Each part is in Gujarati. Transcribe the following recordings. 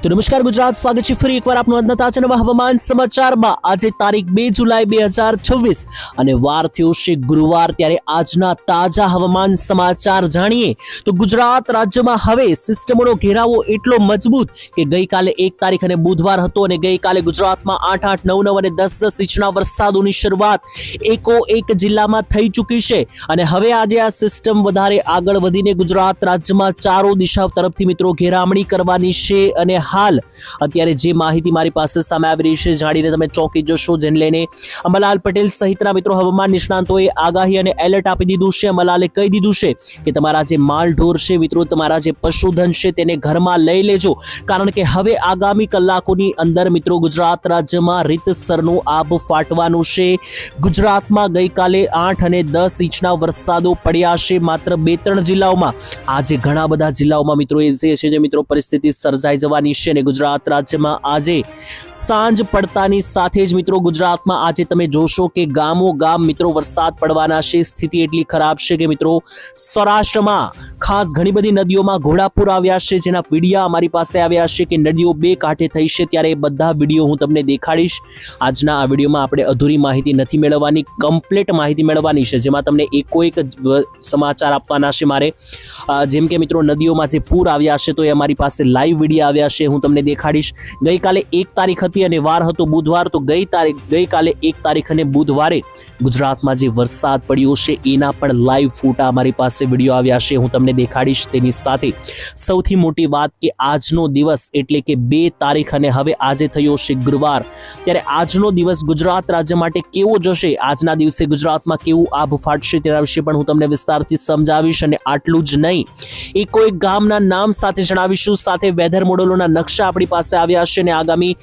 તો નમસ્કાર ગુજરાત, સ્વાગત છે ફરી એકવાર આપનું આજના તાજા નવા હવામાન સમાચારમાં। આજે તારીખ 2 જુલાઈ 2026 અને વાર થયો છે ગુરુવાર। ત્યારે આજના તાજા હવામાન સમાચાર જાણીએ તો ગુજરાત રાજ્યમાં હવે સિસ્ટમોનો ઘેરાવો એટલો મજબૂત કે ગઈકાલે 1 તારીખ અને બુધવાર હતો અને ગઈકાલે ગુજરાતમાં 8, 8, 9, 9 અને 10, 10 ઇંચના વરસાદોની શરૂઆત એકો-એક જિલ્લામાં થઈ ચૂકી છે અને હવે આજે આ સિસ્ટમ વધારે આગળ વધીને ગુજરાત રાજ્યમાં ચારો દિશા તરફથી મિત્રો ઘેરામણી કરવાની છે અને હાલ અત્યારે જે માહિતી મારી પાસે સામે આવી રહી છે જાણીને તમે ચોંકી જશો, જેને લઈને અંબાલાલ પટેલ સહિતના મિત્રો હવામાન નિષ્ણાંતોએ આગાહી અને એલર્ટ આપી દીધું છે। અંબાલાલે કહી દીધું છે કે તમારા જે માલ ઢોર છે મિત્રો, તમારા જે પશુધન છે તેને ઘરમાં લઈ લેજો, કારણ કે હવે આગામી કલાકોની અંદર મિત્રો ગુજરાત રાજ્યમાં રીતસરનું આભ ફાટવાનું છે। ગુજરાતમાં ગઈકાલે 8 અને 10 ઇંચના વરસાદો પડ્યા છે માત્ર 2-3 જિલ્લાઓમાં। આજે ઘણા બધા જિલ્લાઓમાં મિત્રો એ છે મિત્રો પરિસ્થિતિ સર્જાઈ જવાની છે અને ગુજરાત રાજ્યમાં આજે સાંજ પડતાની સાથે જ મિત્રો ગુજરાતમાં આજે તમે જોશો કે ગામો ગામ મિત્રો વરસાદ પડવાના છે। સ્થિતિ એટલી ખરાબ છે કે મિત્રો સૌરાષ્ટ્રમાં ખાસ ઘણી બધી નદીઓમાં ઘોડાપૂર આવ્યા છે, જેના વિડીયો અમારી પાસે આવ્યા છે કે નદીઓ 2 કાંઠે થઈ છે। ત્યારે એ બધા વિડીયો હું તમને દેખાડીશ। આજના આ વિડીયોમાં આપણે અધૂરી માહિતી નથી મેળવવાની, કમ્પ્લીટ માહિતી મેળવવાની છે, જેમાં તમને એકોએક સમાચાર આપવાના છે મારે। જેમ કે મિત્રો નદીઓમાં જે પૂર આવ્યા છે તો એ અમારી પાસે લાઈવ વિડીયો આવ્યા છે, હું તમને દેખાડીશ। ગઈકાલે 1 તારીખ હતી અને વાર હતો બુધવાર, તો ગઈકાલે 1 તારીખ અને બુધવારે ગુજરાતમાં જે વરસાદ પડ્યો છે એના પણ લાઈવ ફોટા અમારી પાસે વિડીયો આવ્યા છે, હું તમને દેખાડીશ। તેની સાથે સૌથી મોટી વાત કે આજનો દિવસ એટલે કે 2 તારીખ અને હવે આજે થયો છે ગુરુવાર, ત્યારે આજનો દિવસ ગુજરાત રાજ્ય માટે કેવો જશે, આજના દિવસે ગુજરાતમાં કેવું આભ ફાટશે તેના વિશે પણ હું તમને વિસ્તારથી સમજાવીશ। અને આટલું જ નહીં, એકોએક ગામના નામ સાથે જણાવીશું, સાથે વેધર મોડેલોના નકશા આપણી પાસે આવ્યા છે અને આગામી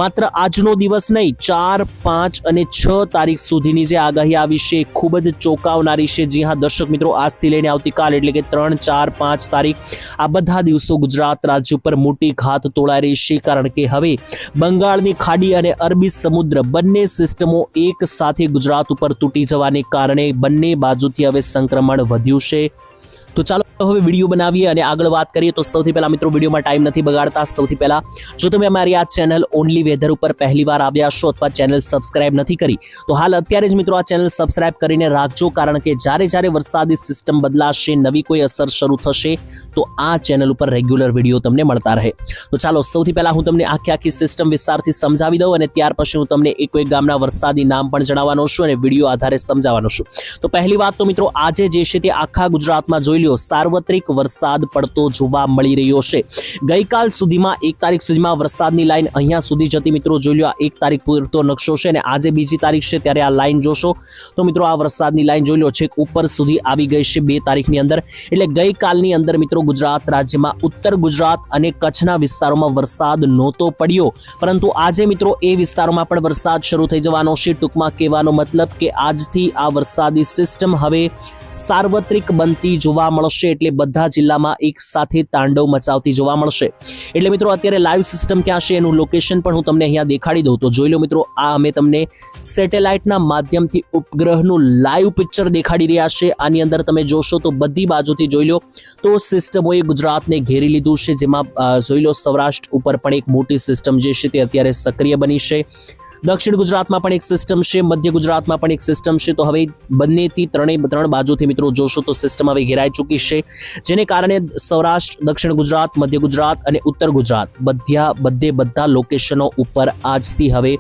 માત્ર આજનો દિવસ નહીં 4, 5 અને 6 તારીખ સુધીની જે આગાહી આવી છે ખૂબ જ ચોંકાવનારી છે। જી હા દર્શક મિત્રો, આજથી લઈને આવતીકાલ એટલે કે 3, 4, 5 તારીખ આ બધા દિવસો ગુજરાત રાજ્ય ઉપર મોટી ઘાત તોળાઈ રહી છે, કારણ કે હવે બંગાળની ખાડી અને અરબી સમુદ્ર બંને સિસ્ટમો એક સાથે ગુજરાત ઉપર તૂટી જવાને કારણે બંને બાજુથી હવે સંક્રમણ વધ્યું છે। તો ચાલો હવે વિડીયો બનાવીએ અને આગળ વાત કરીએ। તો સૌથી પહેલા મિત્રો વિડીયોમાં ટાઈમ નથી બગાડતા, સૌથી પહેલા જો તમે અમારી આ ચેનલ ઓનલી વેધર ઉપર પહેલીવાર આવ્યા છો અથવા ચેનલ સબસ્ક્રાઇબ નથી કરી તો હાલ અત્યારે જ મિત્રો આ ચેનલ સબસ્ક્રાઇબ કરીને રાખજો, કારણ કે જ્યારે વરસાદી સિસ્ટમ બદલાશે, નવી કોઈ અસર શરૂ થશે તો આ ચેનલ ઉપર રેગ્યુલર વિડીયો તમને મળતા રહે। તો ચાલો સૌથી પહેલા હું તમને આખી સિસ્ટમ વિસ્તારથી સમજાવી દઉં અને ત્યાર પછી હું તમને એક ગામના વરસાદી નામ પણ જણાવવાનો છું અને વિડીયો આધારે સમજાવવાનો છું। તો પહેલી વાત તો મિત્રો આજે જે છે તે આખા ગુજરાતમાં જોઈ લો સાર્વત્રિક વરસાદ પડતો જોવા મળી રહ્યો છે। ગઈકાલ સુધીમાં 1 તારીખ સુધીમાં વરસાદની લાઈન અહીંયા સુધી જતી મિત્રો, જોઈ લો આ 1 તારીખ પૂરતો નકશો છે અને આજે બીજી તારીખ છે ત્યારે આ લાઈન જોશો તો મિત્રો આ વરસાદની લાઈન જોઈ લો છેક ઉપર સુધી આવી ગઈ છે 2 તારીખની અંદર। એટલે ગઈકાલની અંદર મિત્રો ગુજરાત રાજ્યમાં ઉત્તર ગુજરાત અને કચ્છના વિસ્તારોમાં વરસાદ નહોતો પડ્યો, પરંતુ આજે મિત્રો એ વિસ્તારોમાં પણ વરસાદ શરૂ થઈ જવાનો છે। ટૂંકમાં કહેવાનો મતલબ કે આજથી આ વરસાદી સિસ્ટમ હવે સાર્વત્રિક બનતી જોવા મળશે, એટલે બધા જિલ્લામાં એક સાથે તાંડવ મચાવતી જોવા મળશે। એટલે મિત્રો અત્યારે લાઈવ સિસ્ટમ ક્યાં છે એનું લોકેશન પણ હું તમને અહીંયા દેખાડી દઉં। તો જોઈ લો મિત્રો, આ અમે તમને સેટેલાઇટના માધ્યમથી ઉપગ્રહનું લાઈવ પિક્ચર દેખાડી રહ્યા છે। આની અંદર તમે જોશો તો બધી બાજુથી જોઈ લો તો સિસ્ટમોએ ગુજરાતને ઘેરી લીધું છે, જેમાં જોઈ લો સૌરાષ્ટ્ર ઉપર પણ એક મોટી સિસ્ટમ જે છે તે અત્યારે સક્રિય બની છે। દક્ષિણ ગુજરાતમાં પણ એક સિસ્ટમ છે, મધ્ય ગુજરાતમાં પણ એક સિસ્ટમ છે। તો હવે બંનેથી ત્રણ બાજુથી મિત્રો જોશો તો સિસ્ટમ હવે ઘેરાઈ ચૂકી છે, જેને કારણે સૌરાષ્ટ્ર, દક્ષિણ ગુજરાત, મધ્ય ગુજરાત અને ઉત્તર ગુજરાત બધા લોકેશનો ઉપર આજથી હવે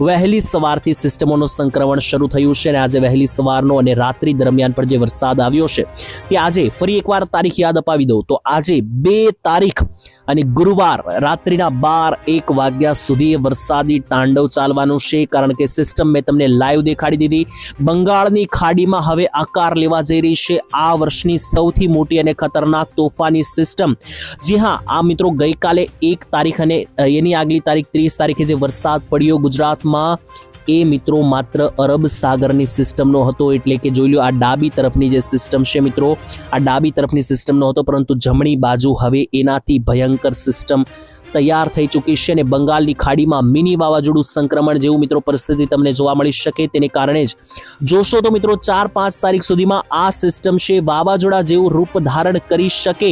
વહેલી સવારથી સિસ્ટમોનું સંક્રમણ શરૂ થયું છે અને આજે વહેલી સવારનો અને રાત્રિ દરમિયાન પણ જે વરસાદ આવ્યો છે તે આજે ફરી એકવાર તારીખ યાદ અપાવી દઉં તો આજે 2 તારીખ અને ગુરુવાર રાત્રિના 12-1 વાગ્યા સુધી વરસાદી તાંડવ ચાલવાનું છે, કારણ કે સિસ્ટમ મેં તમને લાઈવ દેખાડી દીધી। બંગાળની ખાડીમાં હવે આકાર લેવા જઈ રહી છે આ વર્ષની સૌથી મોટી અને ખતરનાક તોફાની સિસ્ટમ। જી હા, આ મિત્રો ગઈકાલે 1 તારીખ અને એની આગલી તારીખ 30 તારીખે જે વરસાદ પડ્યો ગુજરાતમાં એ મિત્રો માત્ર અરબ સાગરની સિસ્ટમનો હતો, એટલે કે જોઈ લો આ ડાબી તરફની જે સિસ્ટમ છે મિત્રો, આ ડાબી તરફની સિસ્ટમનો હતો, પરંતુ જમણી બાજુ હવે એનાથી ભયંકર સિસ્ટમ તૈયાર થઈ ચૂકી છે અને બંગાળની ખાડીમાં મિની વાવાઝોડું સંક્રમણ જેવું મિત્રો પરિસ્થિતિ તમને જોવા મળી શકે. તેને કારણે જ જોશો તો મિત્રો 4-5 તારીખ સુધીમાં આ સિસ્ટમ છે વાવાઝોડા જેવું રૂપ ધારણ કરી શકે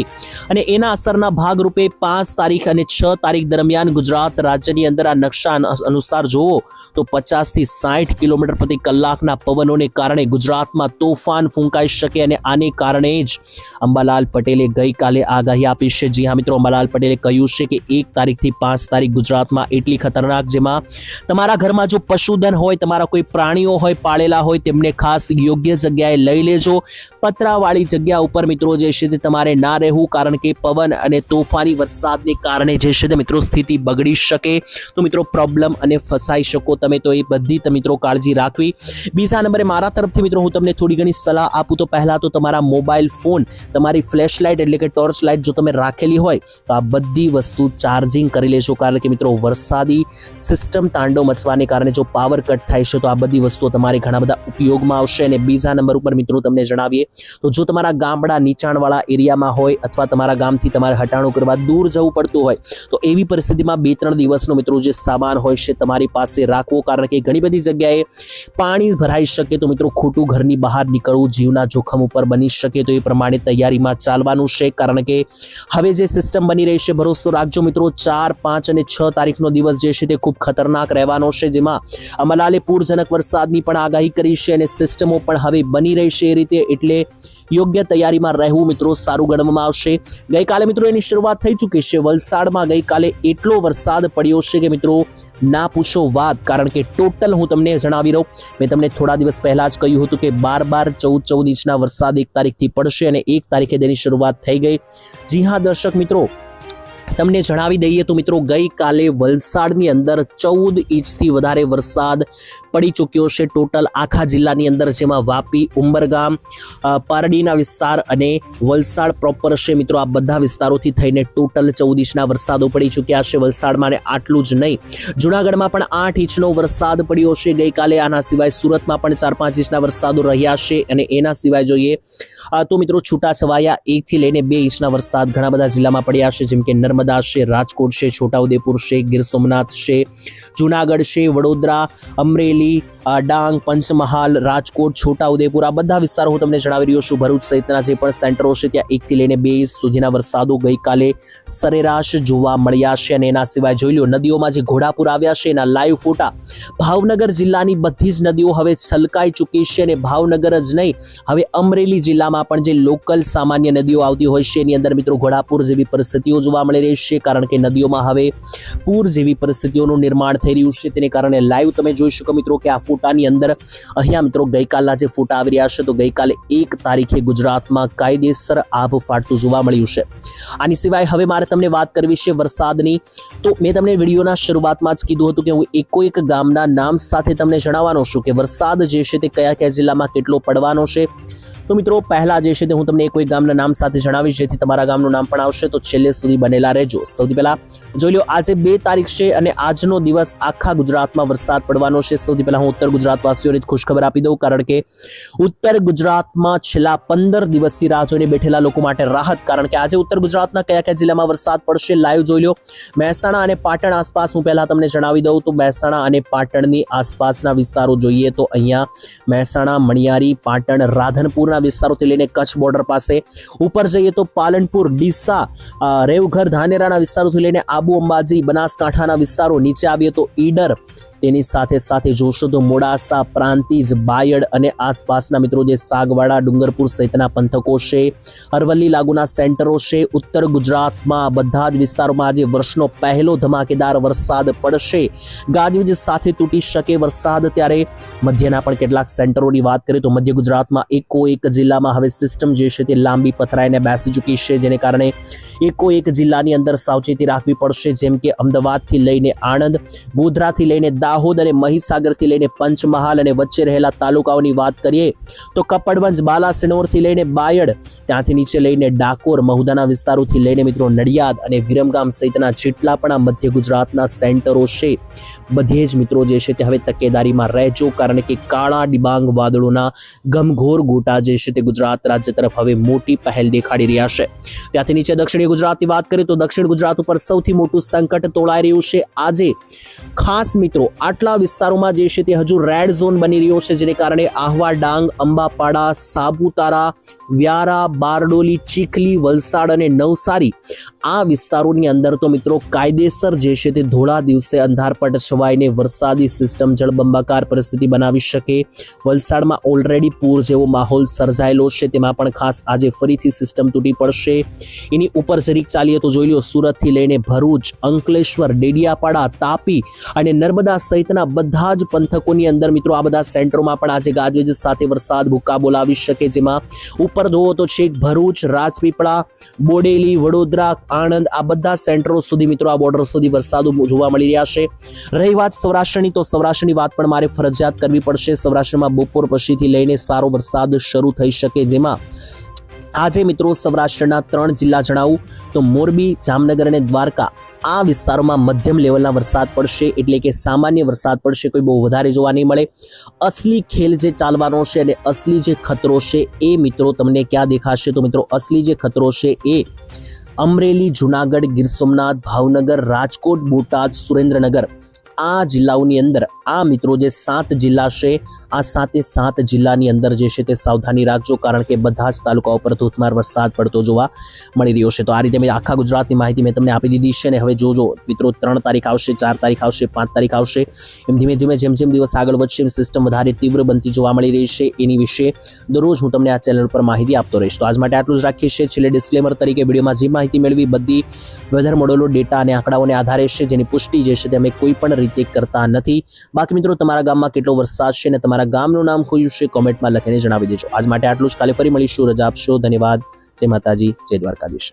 અને એના અસરના ભાગરૂપે 5 તારીખ અને 6 તારીખ દરમિયાન ગુજરાત રાજ્યની અંદર આ નકશા અનુસાર જોવો તો 50 થી 60 કિલોમીટર પ્રતિ કલાકના પવનોને કારણે ગુજરાતમાં તોફાન ફૂંકાઈ શકે અને આને કારણે જ અંબાલાલ પટેલે ગઈકાલે આગાહી આપી છે. જી હા મિત્રો, અંબાલાલ પટેલે કહ્યું છે કે 1 તારીખથી 5 તારીખ ગુજરાતમાં એટલી ખતરનાક, જેમાં તમારા ઘરમાં જો પશુધન હોય, તમારા કોઈ પ્રાણીઓ હોય પાળેલા હોય, તેમને ખાસ યોગ્ય જગ્યાએ લઈ લેજો. પતરાવાળી જગ્યા ઉપર મિત્રો જે છે તે તમારે ના રહેવું, કારણ કે પવન અને તોફાની વરસાદને કારણે જે છે તે મિત્રો સ્થિતિ બગડી શકે, તો મિત્રો પ્રોબ્લેમ અને ફસાઈ શકો તમે. તો એ બધી મિત્રો કાળજી રાખવી. બીજા નંબરે મારા તરફથી મિત્રો હું તમને થોડી ઘણી સલાહ આપું તો પહેલા તો તમારા મોબાઈલ ફોન, તમારી ફ્લેશ લાઇટ એટલે કે ટોર્ચ લાઇટ જો તમે રાખેલી હોય તો આ બધી વસ્તુ ચાર્જિંગ કરી લેજો, કારણ કે મિત્રો વરસાદી સિસ્ટમ તાંડવ મચવાને કારણે જો પાવર કટ થાય છે તો આ બધી વસ્તુઓ તમારે ઘણા બધા ઉપયોગમાં આવશે. અને બીજા નંબર ઉપર મિત્રો તમને જણાવીએ તો જો તમારા ગામડા નીચાણવાળા એરિયામાં હોય અથવા તમારા ગામથી તમારે હટાણું કરવા દૂર જવું પડતું હોય તો એવી પરિસ્થિતિમાં 2-3 દિવસનો મિત્રો જે સામાન હોય છે તમારી પાસે રાખવો, કારણ કે ઘણી બધી જગ્યાએ પાણી ભરાઈ શકે તો મિત્રો ખોટું ઘરની બહાર નીકળવું જીવના જોખમ ઉપર બની શકે. તો એ પ્રમાણે તૈયારીમાં ચાલવાનું છે, કારણ કે હવે જે સિસ્ટમ બની રહી છે, ભરોસો રાખજો મિત્રો 4, 5 અને 6 તારીખનો દિવસ જે છે તે ખૂબ ખતરનાક રહેવાનો છે, જેમાં અંબાલાલે પૂરજનક વરસાદની પણ આગાહી કરી છે અને સિસ્ટમો પણ હવે બની રહી છે એ રીતે, એટલે યોગ્ય તૈયારીમાં રહેવું મિત્રો સારું ગણવામાં આવશે. ગઈકાલે મિત્રો એની શરૂઆત થઈ ચૂકી છે. વલસાડમાં ગઈકાલે એટલો વરસાદ પડ્યો છે કે મિત્રો ના પૂછો વાત, કારણ કે ટોટલ હું તમને જણાવી રહું, મેં તમને થોડા દિવસ પહેલા જ કહ્યું હતું કે 12, 14 ઇંચના વરસાદ 1 તારીખથી પડશે અને 1 તારીખે તેની શરૂઆત થઈ ગઈ. જી હા દર્શક મિત્રો, તમને જણાવી દઈએ તો મિત્રો ગઈકાલે વલસાડની અંદર 14 ઇંચથી વધારે વરસાદ પડી ચૂક્યો છે ટોટલ આખા જિલ્લાની અંદર, જેમાં વાપી, ઉંબરગામ, પારડીના વિસ્તાર અને વલસાડ પ્રોપર છે મિત્રો, આ બધા વિસ્તારોથી થઈને ટોટલ 14 ઇંચના વરસાદો પડી ચૂક્યા છે વલસાડમાં. અને આટલું જ નહીં, જૂનાગઢમાં પણ 8 ઇંચનો વરસાદ પડ્યો છે ગઈકાલે. આના સિવાય સુરતમાં પણ 4-5 ઇંચના વરસાદો રહ્યા છે અને એના સિવાય જોઈએ તો મિત્રો છૂટાછવાયા 1 થી લઈને 2 ઇંચના વરસાદ ઘણા બધા જિલ્લામાં પડ્યા છે, જેમ કે નર્મદા છે, રાજકોટ છે, છોટાઉદેપુર છે, ગીર સોમનાથ છે, જૂનાગઢ છે, વડોદરા, અમરેલી, ડાંગ, પંચમહાલ, રાજકોટ, છોટાઉદેપુર, આ બધા વિસ્તારો હું તમને જણાવી રહ્યો છું. ભરૂચ સહિતના જે પણ સેન્ટરો છે ત્યાં 1 થી લઈને 2 ઇંચ સુધીના વરસાદો ગઈકાલે સરેરાશ જોવા મળ્યા છે. અને એના સિવાય જોઈ લો નદીઓમાં જે ઘોડાપુર આવ્યા છે એના લાઈવ ફોટા. ભાવનગર જિલ્લાની બધી જ નદીઓ હવે છલકાઈ ચૂકી છે અને ભાવનગર જ નહીં, હવે અમરેલી જિલ્લામાં પણ જે લોકલ સામાન્ય નદીઓ આવતી હોય છે એની અંદર મિત્રો ઘોડાપુર જેવી પરિસ્થિતિઓ જોવા મળી રહી છે, કારણ કે નદીઓમાં હવે પૂર જેવી પરિસ્થિતિઓનું નિર્માણ થઈ રહ્યું છે. તેને કારણે લાઈવ તમે જોઈ શકો મિત્રો કે આ ફોટાની અંદર અહીંયા મિત્રો ગઈકાલના જે ફોટા આવી રહ્યા છે તો ગઈકાલે 1 તારીખે ગુજરાતમાં કાયદેસર આભ ફાટતું જોવા મળ્યું છે. આની સિવાય હવે મારે તમને વાત કરવી છે વરસાદની. તો મેં તમને વિડીયોના શરૂઆતમાં જ કીધું હતું કે હું એક ગામના નામ સાથે તમને જણાવવાનો છું કે વરસાદ જે છે તે કયા જિલ્લામાં કેટલો પડવાનો છે. તો મિત્રો પહેલા જે છે તે હું તમને કોઈ ગામના નામ સાથે જણાવીશ, જેથી તમારા ગામનું નામ પણ આવશે, તો છેલ્લે સુધી બનેલા રહેજો. સૌથી પહેલા જોઈ લો, આજે 2 તારીખ છે અને આજનો દિવસ આખા ગુજરાતમાં વરસાદ પડવાનો છે. સૌથી પહેલા હું ઉત્તર ગુજરાત વાસીઓને ખુશખબર આપી દઉં, કારણ કે ઉત્તર ગુજરાતમાં છેલ્લા 15 દિવસથી રાહ જોઈને બેઠેલા લોકો માટે રાહત, કારણ કે આજે ઉત્તર ગુજરાતના કયા જિલ્લામાં વરસાદ પડશે લાઈવ જોઈ લો. મહેસાણા અને પાટણ આસપાસ હું પહેલા તમને જણાવી દઉં તો મહેસાણા અને પાટણની આસપાસના વિસ્તારો જોઈએ તો અહીંયા મહેસાણા, મણિયારી, પાટણ, રાધનપુરના વિસ્તારોથી લઈને કચ્છ બોર્ડર પાસે, ઉપર જઈએ તો પાલનપુર, ડીસા, રેવઘર, ધાનેરાના વિસ્તારોથી લઈને આબુ, અંબાજી, બનાસકાંઠાના વિસ્તારો, નીચે આવીએ તો ઈડર, તેની સાથે સાથે જોશો તો મોડાસા, પ્રાંતિજ, બાયડ અને આસપાસના મિત્રો જે સાગવાડા, ડુંગરપુર સહિતના પંથકો છે, અરવલ્લી લાગુના સેન્ટરો છે. ઉત્તર ગુજરાતમાં બધા જ વિસ્તારોમાં આજે વર્ષનો પહેલો ધમાકેદાર વરસાદ પડશે, ગાજવીજ સાથે તૂટી શકે વરસાદ. ત્યારે મધ્યના પણ કેટલાક સેન્ટરોની વાત કરીએ તો મધ્ય ગુજરાતમાં એક જિલ્લામાં હવે સિસ્ટમ જે છે તે લાંબી પથરાઈને બેસી ચૂકી છે, જેને કારણે એક જિલ્લાની અંદર સાવચેતી રાખવી પડશે, જેમ કે અમદાવાદથી લઈને આણંદ, ગોધરાથી લઈને દાહોદ અને મહીસાગરથી લઈને પંચમહાલ અને વચ્ચે રહેલા તાલુકાઓની વાત કરીએ તો કપડવંજ, બાલાસિનોરથી લઈને બાયડ, ત્યાંથી નીચે લઈને ડાકોર, મહુદાના વિસ્તારોથી લઈને મિત્રો નડિયાદ અને વિરમગામ સહિતના જેટલા પણ આ મધ્ય ગુજરાતના સેન્ટરો છે બધે જ મિત્રો જે છે તે હવે તકેદારીમાં રહેજો, કારણ કે કાળા ડિબાંગ વાદળોના ગમઘોર ગોટા જે છે તે ગુજરાત રાજ્ય તરફ હવે મોટી પહેલ દેખાડી રહ્યા છે. ત્યાંથી નીચે દક્ષિણીય ગુજરાતની વાત કરીએ તો દક્ષિણ ગુજરાત ઉપર સૌથી મોટું સંકટ તોળાઈ રહ્યું છે આજે. ખાસ મિત્રો આટલા વિસ્તારોમાં જે છે તે હજુ રેડ ઝોન બની રહ્યો છે, જેને કારણે આહવા, ડાંગ, અંબાપાડા, સાપુતારા, વ્યારા, બારડોલી, ચીખલી, વલસાડ અને નવસારી આ વિસ્તારોની અંદર તો મિત્રો કાયદેસર જે છે તે ધોળા દિવસે અંધારપટ છવાઈને વરસાદી સિસ્ટમ જળબંબાકાર પરિસ્થિતિ બનાવી શકે. વલસાડમાં ઓલરેડી પૂર જેવો માહોલ સર્જાયેલો છે, તેમાં પણ ખાસ આજે ફરીથી સિસ્ટમ તૂટી પડશે. એની ઉપર જરીક ચાલીએ તો જોઈ લો, સુરતથી લઈને ભરૂચ, અંકલેશ્વર, ડેડિયાપાડા, તાપી અને નર્મદા સહિતના બધા જ પંથકોની અંદર મિત્રો આ બધા સેન્ટરોમાં પણ આજે ગાજવીજ સાથે વરસાદ ભૂકા બોલાવી શકે, જેમાં ઉપર જોવો તો છેક ભરૂચ, રાજપીપળા, બોડેલી, વડોદરા, આણંદ આ બધા સેન્ટરો સુધી મિત્રો આ બોર્ડર સુધી વરસાદ જોવા મળી રહ્યા છે. રહી વાત સૌરાષ્ટ્રની, તો સૌરાષ્ટ્રની વાત પણ મારે ફરજિયાત કરવી પડશે. સૌરાષ્ટ્રમાં બપોર પછીથી લઈને સારો વરસાદ શરૂ થઈ શકે, જેમાં આજે મિત્રો સૌરાષ્ટ્રના 3 જિલ્લા જણાવું તો મોરબી, જામનગર અને દ્વારકા આ વિસ્તારોમાં મધ્યમ લેવલના વરસાદ પડશે, એટલે કે સામાન્ય વરસાદ પડશે, કોઈ બહુ વધારે જોવા નહીં મળે. અસલી ખેલ જે ચાલવાનો છે અને અસલી જે ખતરો છે એ મિત્રો તમને ક્યાં દેખાશે? તો મિત્રો અસલી જે ખતરો છે એ અમરેલી, જુનાગઢ, ગીર સોમનાથ, ભાવનગર, રાજકોટ, બોટાદ, સુરેન્દ્રનગર આ જિલ્લાઓની અંદર આ મિત્રો જે 7 જિલ્લા છે આ 7 જિલ્લાની અંદર જે છે તે સાવધાની રાખજો, કારણ કે બધા જ તાલુકાઓ પર ધોધમાર વરસાદ પડતો જોવા મળી રહ્યો છે. તો આ રીતે મેં આખા ગુજરાતની માહિતી મેં તમને આપી દીધી છે, અને હવે જોજો મિત્રો 3 તારીખ આવશે, 4 તારીખ આવશે, 5 તારીખ આવશે, એમ ધીમે ધીમે જેમ જેમ દિવસ આગળ વધશે સિસ્ટમ વધારે તીવ્ર બનતી જોવા મળી રહી છે. એની વિશે દરરોજ હું તમને આ ચેનલ પર માહિતી આપતો રહીશ. તો આજ માટે આટલું જ રાખીએ છીએ. છેલ્લે ડિસ્ક્લેમર તરીકે વિડીયોમાં જે માહિતી મેળવી બધી વેધર મોડેલો, ડેટા અને આંકડાઓને આધારે છે, જેની પુષ્ટિ જે છે તે અમે કોઈ પણ રીતે કરતા નથી. બાકી મિત્રો તમારા ગામમાં કેટલો વરસાદ છે અને તમારા ગામનું નામ કયું છે કોમેન્ટમાં લખીને જણાવી દેજો. આજ માટે આટલું જ. કાલે ફરી મળીશું. રજા આપશો. ધન્યવાદ. જય માતાજી, જય દ્વારકાધીશ.